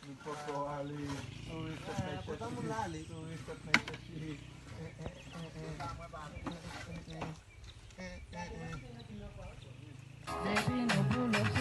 Nagpoko ali. Uwis at may siya. Punta mo lali. Uwis at may siya. Baby, no bullets.